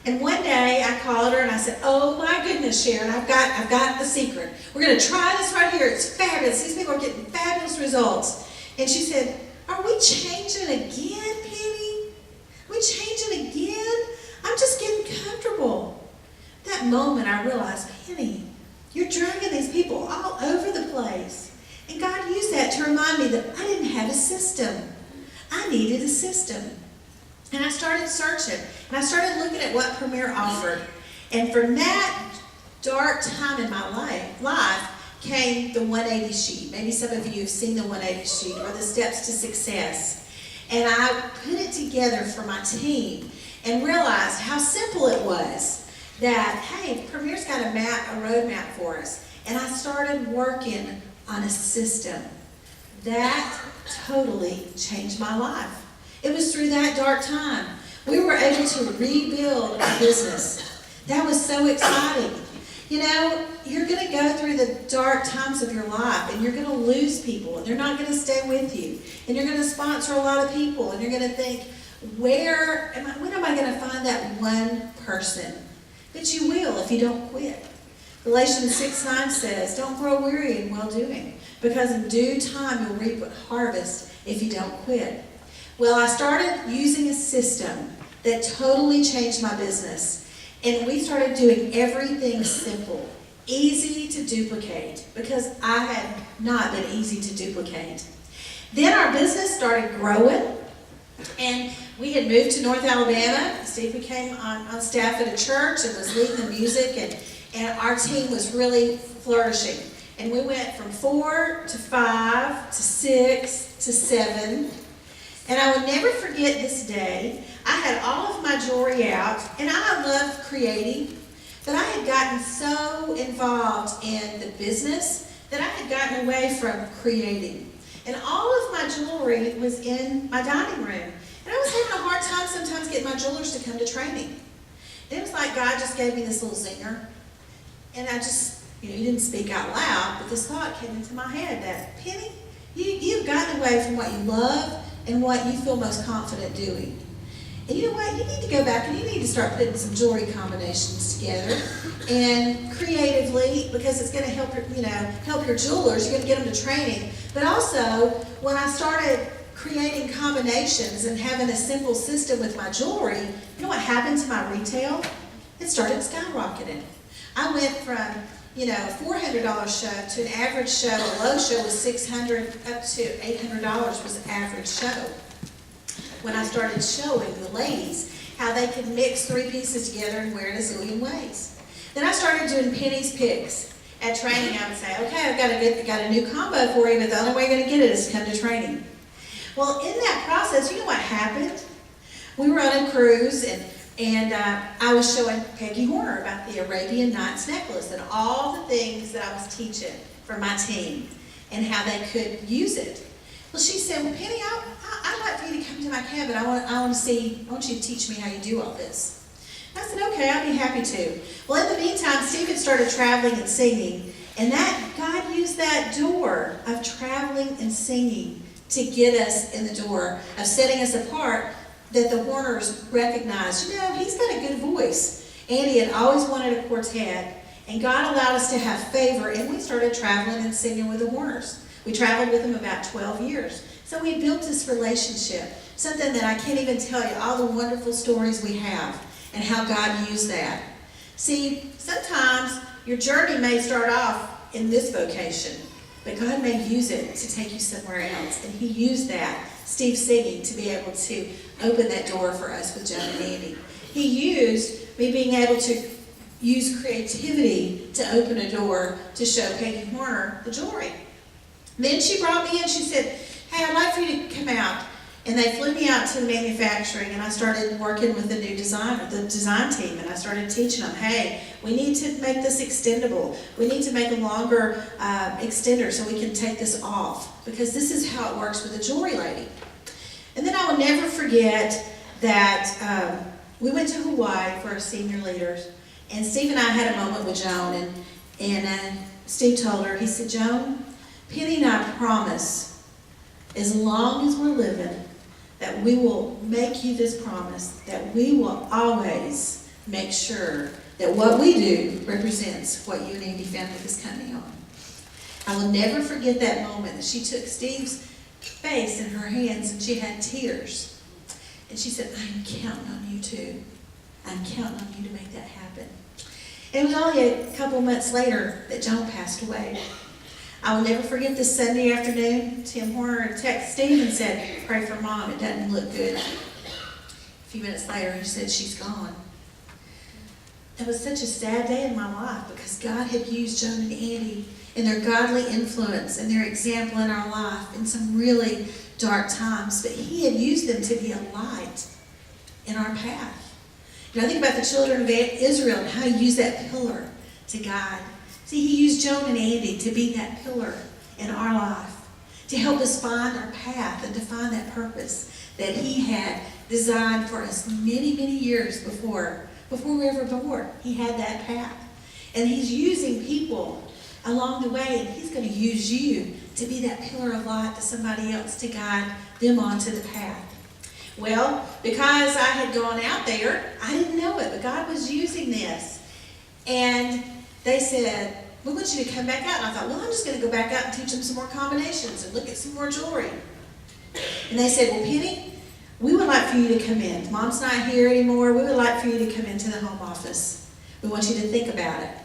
And one day I called her and I said, oh my goodness, Sharon, I've got the secret. We're going to try this right here. It's fabulous. These people are getting fabulous results. And she said, are we changing again, Penny? Are we changing again? I'm just getting comfortable. That moment I realized, Penny, you're dragging these people all over the place. And God used that to remind me that I didn't have a system. I needed a system. And I started searching, and I started looking at what Premier offered. And from that dark time in my life came the 180 sheet. Maybe some of you have seen the 180 sheet, or the steps to success. And I put it together for my team and realized how simple it was that, hey, Premier's got a roadmap for us. And I started working on a system. That totally changed my life. It was through that dark time. We were able to rebuild our business. That was so exciting. You're going to go through the dark times of your life, and you're going to lose people, and they're not going to stay with you. And you're going to sponsor a lot of people, and you're going to think, when am I going to find that one person? But you will if you don't quit. Galatians 6:9 says, don't grow weary in well-doing, because in due time you'll reap a harvest if you don't quit. Well, I started using a system that totally changed my business. And we started doing everything simple, easy to duplicate, because I had not been easy to duplicate. Then our business started growing, and we had moved to North Alabama. Steve became on staff at a church and was leading the music, and our team was really flourishing. And we went from 4 to 5 to 6 to 7. And I will never forget this day. I had all of my jewelry out, and I love creating, but I had gotten so involved in the business that I had gotten away from creating. And all of my jewelry was in my dining room. And I was having a hard time sometimes getting my jewelers to come to training. And it was like God just gave me this little zinger. And I just, he didn't speak out loud, but this thought came into my head that, Penny, you've gotten away from what you love and what you feel most confident doing. And you know what? You need to go back and you need to start putting some jewelry combinations together and creatively, because it's going to help your jewelers. You're going to get them to training. But also, when I started creating combinations and having a simple system with my jewelry, you know what happened to my retail? It started skyrocketing. I went from, a $400 show to an average show. A low show was $600 up to $800 was the average show. When I started showing the ladies how they could mix 3 pieces together and wear it a zillion ways. Then I started doing pennies picks. At training, I would say, okay, I've got a new combo for you, but the only way you're going to get it is to come to training. Well, in that process, you know what happened? We were on a cruise, and I was showing Peggy Horner about the Arabian Nights necklace and all the things that I was teaching for my team and how they could use it. Well, she said, well, Penny, I'd like for you to come to my cabin. I want you to teach me how you do all this. I said, okay, I'd be happy to. Well, in the meantime, Steve had started traveling and singing, and God used that door of traveling and singing to get us in the door, of setting us apart, that the Horners recognized, he's got a good voice. Andy had always wanted a quartet, and God allowed us to have favor, and we started traveling and singing with the Horners. We traveled with them about 12 years. So we built this relationship, something that I can't even tell you, all the wonderful stories we have, and how God used that. See, sometimes your journey may start off in this vocation, but God may use it to take you somewhere else. And He used that, Steve singing, to be able to open that door for us with Joan and Andy. He used me being able to use creativity to open a door to show Peggy Horner the jewelry. Then she brought me in, she said, hey, I'd like for you to come out. And they flew me out to the manufacturing, and I started working with the new designer, the design team, and I started teaching them, hey, we need to make this extendable. We need to make a longer extender so we can take this off, because this is how it works with a jewelry lady. And then I will never forget that we went to Hawaii for our senior leaders, and Steve and I had a moment with Joan, and Steve told her, he said, Joan, Penny and I promise, as long as we're living, that we will make you this promise, that we will always make sure that what we do represents what you and Andy founded this company on. I will never forget that moment that she took Steve's face in her hands and she had tears. And she said, I'm counting on you too. I'm counting on you to make that happen. And it was only a couple months later that Joan passed away. I will never forget this Sunday afternoon. Tim Horner texted Steve and said, pray for Mom, it doesn't look good. A few minutes later, he said, she's gone. It was such a sad day in my life because God had used Joan and Andy and their godly influence and their example in our life in some really dark times, but He had used them to be a light in our path. I think about the children of Israel and how He used that pillar to guide. See, He used Joan and Andy to be that pillar in our life, to help us find our path and to find that purpose that He had designed for us many, many years before we were ever born. He had that path. And He's using people along the way, and He's going to use you to be that pillar of light to somebody else to guide them onto the path. Well, because I had gone out there, I didn't know it, but God was using this. And they said, we want you to come back out. And I thought, well, I'm just going to go back out and teach them some more combinations and look at some more jewelry. And they said, well, Penny, we would like for you to come in. Mom's not here anymore. We would like for you to come into the home office. We want you to think about it.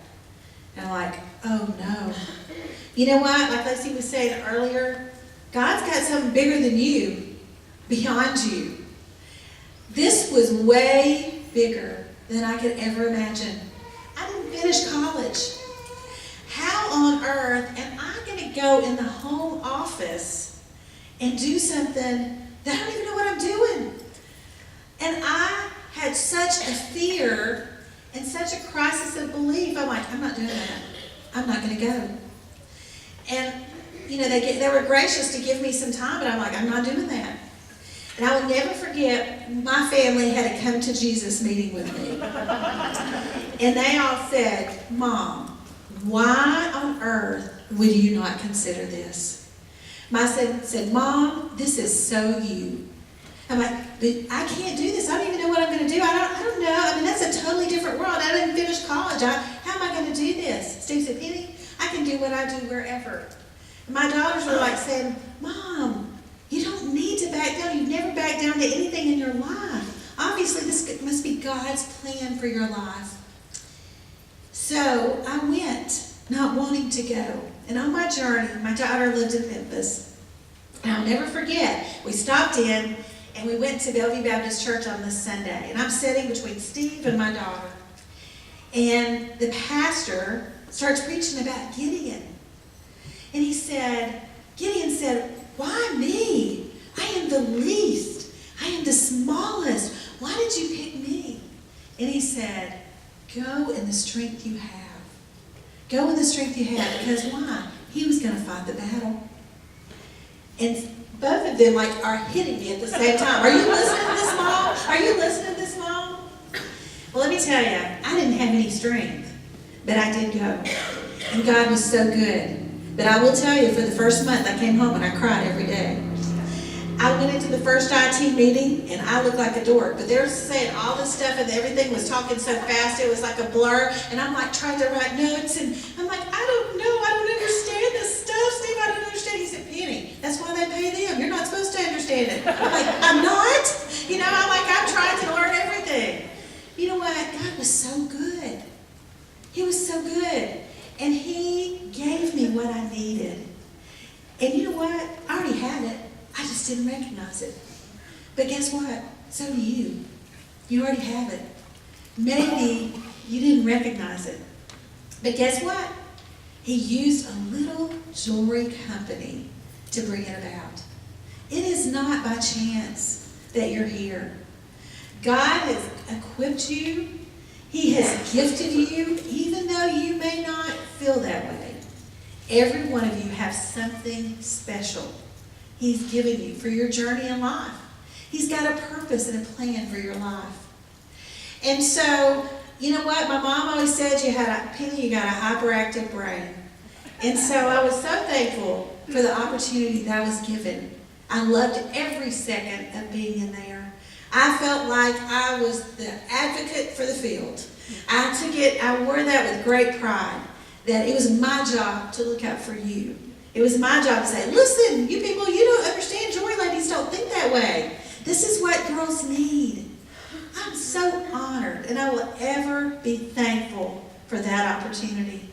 And I'm like, oh, no. You know what? Like Lacey was saying earlier, God's got something bigger than you, beyond you. This was way bigger than I could ever imagine. I didn't finish college. How on earth am I going to go in the home office and do something that I don't even know what I'm doing? And I had such a fear and such a crisis of belief. I'm like, I'm not doing that. I'm not going to go. And, they were gracious to give me some time, but I'm like, I'm not doing that. And I will never forget, my family had a come to Jesus meeting with me. And they all said, Mom, why on earth would you not consider this? My son said, Mom, this is so you. I'm like, but I can't do this. I don't even know what I'm going to do. I don't know. I mean, that's a totally different world. I didn't finish college. How am I going to do this? Steve said, Penny, I can do what I do wherever. And my daughters were like saying, Mom, you don't need to down to anything in your life. Obviously, this must be God's plan for your life. So I went, not wanting to go. And on my journey, my daughter lived in Memphis. And I'll never forget, we stopped in and we went to Bellevue Baptist Church on this Sunday. And I'm sitting between Steve and my daughter. And the pastor starts preaching about Gideon. And Gideon said, why me? I am the least. I am the smallest. Why did you pick me? And he said, go in the strength you have. Go in the strength you have. Because why? He was going to fight the battle. And both of them are hitting me at the same time. Are you listening to this, Mom? Are you listening to this, Mom? Well, let me tell you, I didn't have any strength, but I did go. And God was so good. But I will tell you, for the first month, I came home and I cried every day. I went into the first IT meeting, and I looked like a dork. But they were saying all this stuff, and everything was talking so fast, it was like a blur. And I'm trying to write notes, and I'm like, I don't know, I don't understand this stuff, Steve, I don't understand. He said, Penny, that's why they pay them. You're not supposed to understand it. I'm like, I'm not? I'm trying to learn everything. You know what? God was so good. He was so good. And He gave me what I needed. And you know what? I already had it. I just didn't recognize it. But guess what? So do you. You already have it. Maybe you didn't recognize it. But guess what? He used a little jewelry company to bring it about. It is not by chance that you're here. God has equipped you. He has gifted you, even though you may not feel that way. Every one of you have something special He's given you for your journey in life. He's got a purpose and a plan for your life. And so, you know what? My mom always said Penny, you got a hyperactive brain. And so I was so thankful for the opportunity that I was given. I loved every second of being in there. I felt like I was the advocate for the field. I wore that with great pride, that it was my job to look out for you. It was my job to say, listen, you people, you don't understand. Jewelry ladies don't think that way. This is what girls need. I'm so honored, and I will ever be thankful for that opportunity.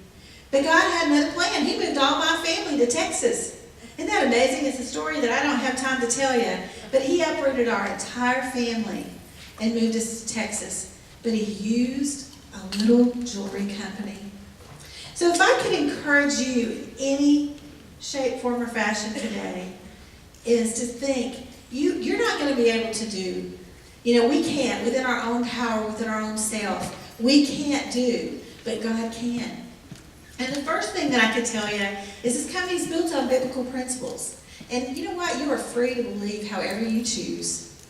But God had another plan. He moved all my family to Texas. Isn't that amazing? It's a story that I don't have time to tell you. But He uprooted our entire family and moved us to Texas. But He used a little jewelry company. So if I could encourage you in any shape, form, or fashion today, is to think, you're not going to be able to do, we can't, within our own power, within our own self, we can't do, but God can. And the first thing that I could tell you is this company is built on biblical principles. And you know what? You are free to believe however you choose.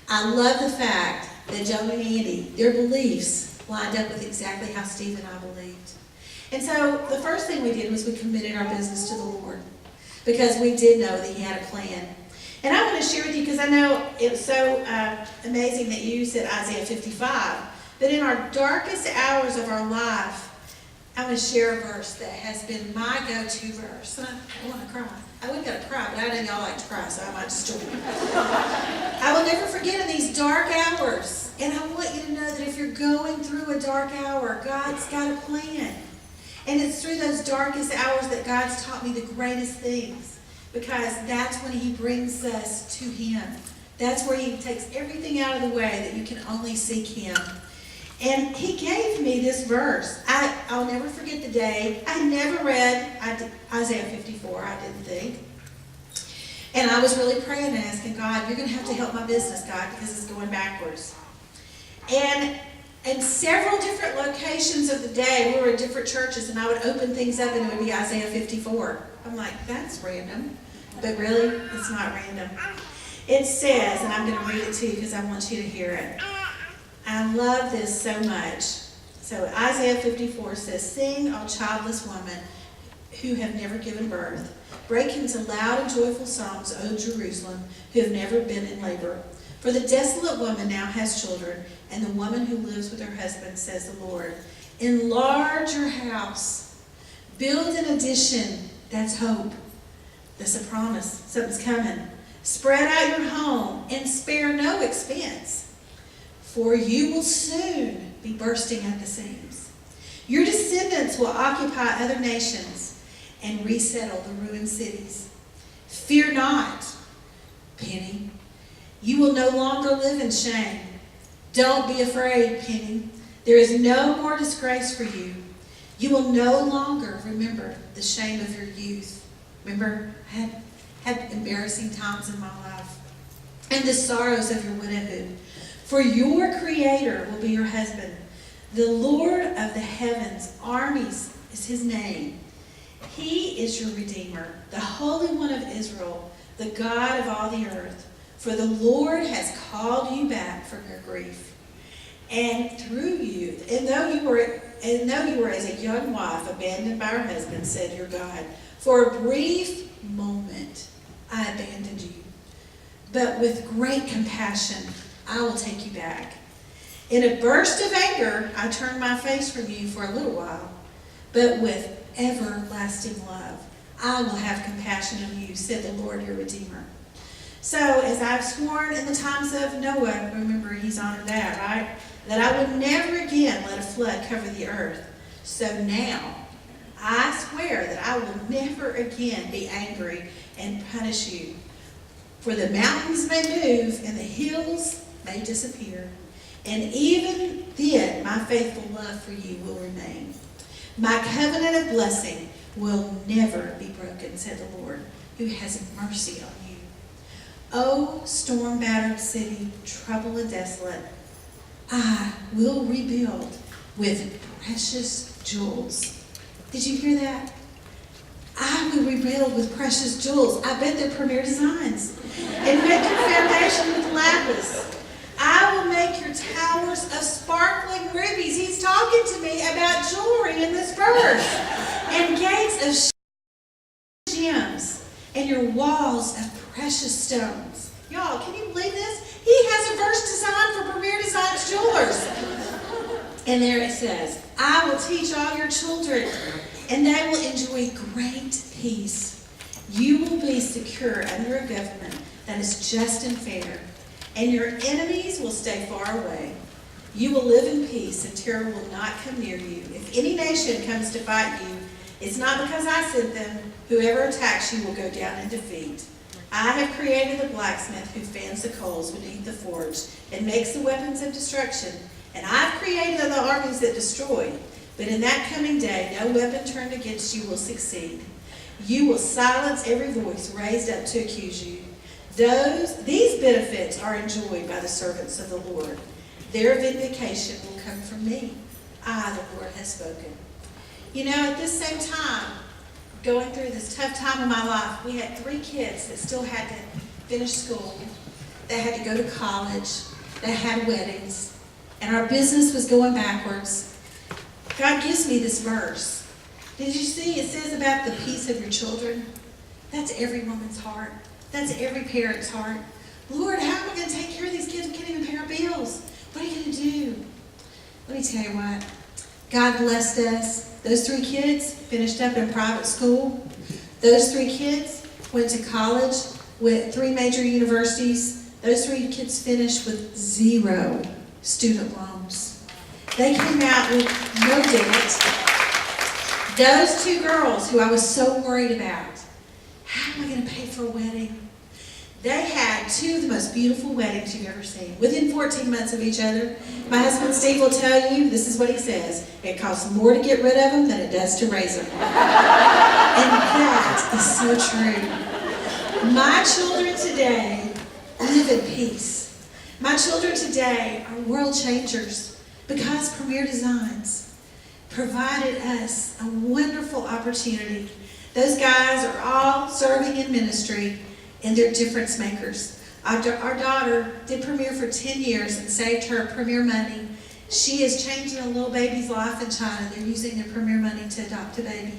I love the fact that Joan and Andy, their beliefs lined up with exactly how Steve and I believed. And so the first thing we did was we committed our business to the Lord, because we did know that He had a plan. And I want to share with you, because I know it was so amazing that you said Isaiah 55, but in our darkest hours of our life, I want to share a verse that has been my go-to verse. And I want to cry. I wasn't going to cry, but I know y'all like to cry, so I might just join you. I will never forget in these dark hours, and I want you to know that if you're going through a dark hour, God's got a plan. And it's through those darkest hours that God's taught me the greatest things, because that's when He brings us to Him. That's where He takes everything out of the way that you can only seek Him. And He gave me this verse. I'll never forget the day. I never read Isaiah 54, I didn't think. And I was really praying and asking God, you're going to have to help my business, God, because it's going backwards. And in several different locations of the day, we were in different churches, and I would open things up and it would be Isaiah 54. I'm like, that's random. But really, it's not random. It says, and I'm going to read it to you because I want you to hear it. I love this so much. So Isaiah 54 says, sing, O childless woman who have never given birth. Break into loud and joyful songs, O Jerusalem, who have never been in labor. For the desolate woman now has children, and the woman who lives with her husband, says the Lord. Enlarge your house. Build an addition. That's hope. That's a promise. Something's coming. Spread out your home and spare no expense, for you will soon be bursting at the seams. Your descendants will occupy other nations and resettle the ruined cities. Fear not, Penny. You will no longer live in shame. Don't be afraid, Penny. There is no more disgrace for you. You will no longer remember the shame of your youth. Remember, I had embarrassing times in my life. And the sorrows of your widowhood. For your Creator will be your husband. The Lord of the heavens, armies is his name. He is your Redeemer, the Holy One of Israel, the God of all the earth. For the Lord has called you back from your grief. And through you, and though you were as a young wife abandoned by her husband, said your God, for a brief moment I abandoned you. But with great compassion I will take you back. In a burst of anger I turned my face from you for a little while. But with everlasting love I will have compassion on you, said the Lord your Redeemer. So, as I've sworn in the times of Noah, remember he's honored that, right? That I would never again let a flood cover the earth. So now, I swear that I will never again be angry and punish you. For the mountains may move and the hills may disappear. And even then, my faithful love for you will remain. My covenant of blessing will never be broken, said the Lord, who has mercy on you. O storm-battered city, troubled and desolate, I will rebuild with precious jewels. Did you hear that? I will rebuild with precious jewels. I bet they're Premier Designs. And make your foundation with lapis. I will make your towers of sparkling rubies. He's talking to me about jewelry in this verse. And gates of gems. And your walls of precious stones. Y'all, can you believe this? He has a verse designed for Premier Designs jewelers. And there it says, I will teach all your children, and they will enjoy great peace. You will be secure under a government that is just and fair, and your enemies will stay far away. You will live in peace, and terror will not come near you. If any nation comes to fight you, it's not because I sent them. Whoever attacks you will go down in defeat. I have created the blacksmith who fans the coals beneath the forge and makes the weapons of destruction. And I've created the armies that destroy. But in that coming day, no weapon turned against you will succeed. You will silence every voice raised up to accuse you. These benefits are enjoyed by the servants of the Lord. Their vindication will come from me. I, the Lord, has spoken. You know, at this same time, going through this tough time in my life, we had 3 kids that still had to finish school, that had to go to college, that had weddings, and our business was going backwards. God gives me this verse. Did you see? It says about the peace of your children. That's every woman's heart. That's every parent's heart. Lord, how am I going to take care of these kids? We can't even pay our bills. What are you going to do? Let me tell you what. God blessed us. Those 3 kids finished up in private school. Those 3 kids went to college with 3 major universities. Those 3 kids finished with 0 student loans. They came out with no debt. Those 2 girls who I was so worried about, how am I going to pay for a wedding? They had 2 of the most beautiful weddings you've ever seen, within 14 months of each other. My husband Steve will tell you, this is what he says, it costs more to get rid of them than it does to raise them. And that is so true. My children today live in peace. My children today are world changers because Premier Designs provided us a wonderful opportunity. Those guys are all serving in ministry, and they're difference makers. Our daughter did Premier for 10 years and saved her Premier money. She is changing a little baby's life in China. They're using their Premier money to adopt a baby.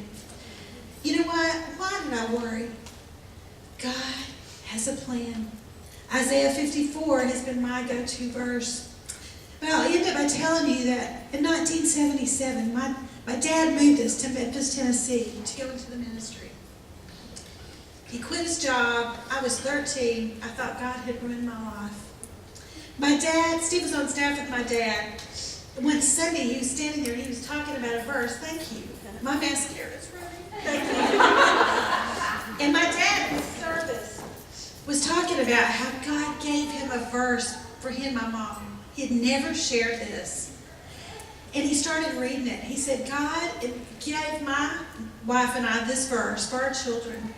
You know what? Why did I worry? God has a plan. Isaiah 54 has been my go-to verse. But I'll end up by telling you that in 1977, my dad moved us to Memphis, Tennessee to go into the ministry. He quit his job. I was 13. I thought God had ruined my life. My dad, Steve was on staff with my dad. One Sunday, he was standing there, he was talking about a verse. Thank you. My mascara's running. Thank you. And my dad in the service was talking about how God gave him a verse for him and my mom. He had never shared this. And he started reading it. He said, God gave my wife and I this verse for our children.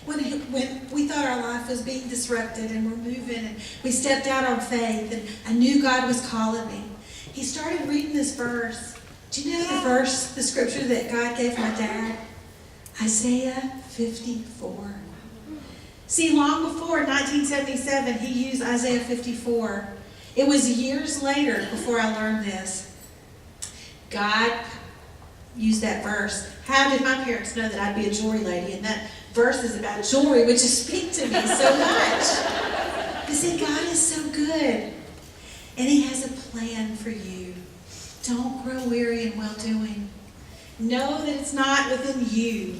When we thought our life was being disrupted and we're moving and we stepped out on faith and I knew God was calling me. He started reading this verse. Do you know the verse, the scripture that God gave my dad? Isaiah 54. See, long before 1977, he used Isaiah 54. It was years later before I learned this. God used that verse. How did my parents know that I'd be a jewelry lady? And that verse is about jewelry, which just speak to me so much. You see, God is so good. And he has a plan for you. Don't grow weary in well-doing. Know that it's not within you.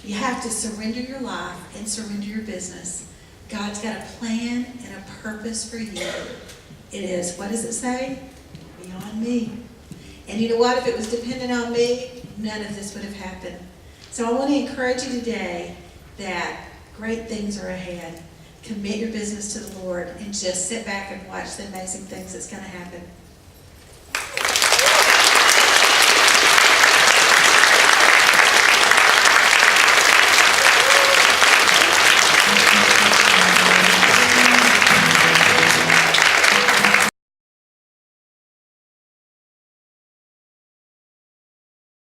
You have to surrender your life and surrender your business. God's got a plan and a purpose for you. It is, what does it say? Beyond me. And you know what? If it was dependent on me, none of this would have happened. So I want to encourage you today that great things are ahead. Commit your business to the Lord and just sit back and watch the amazing things that's going to happen.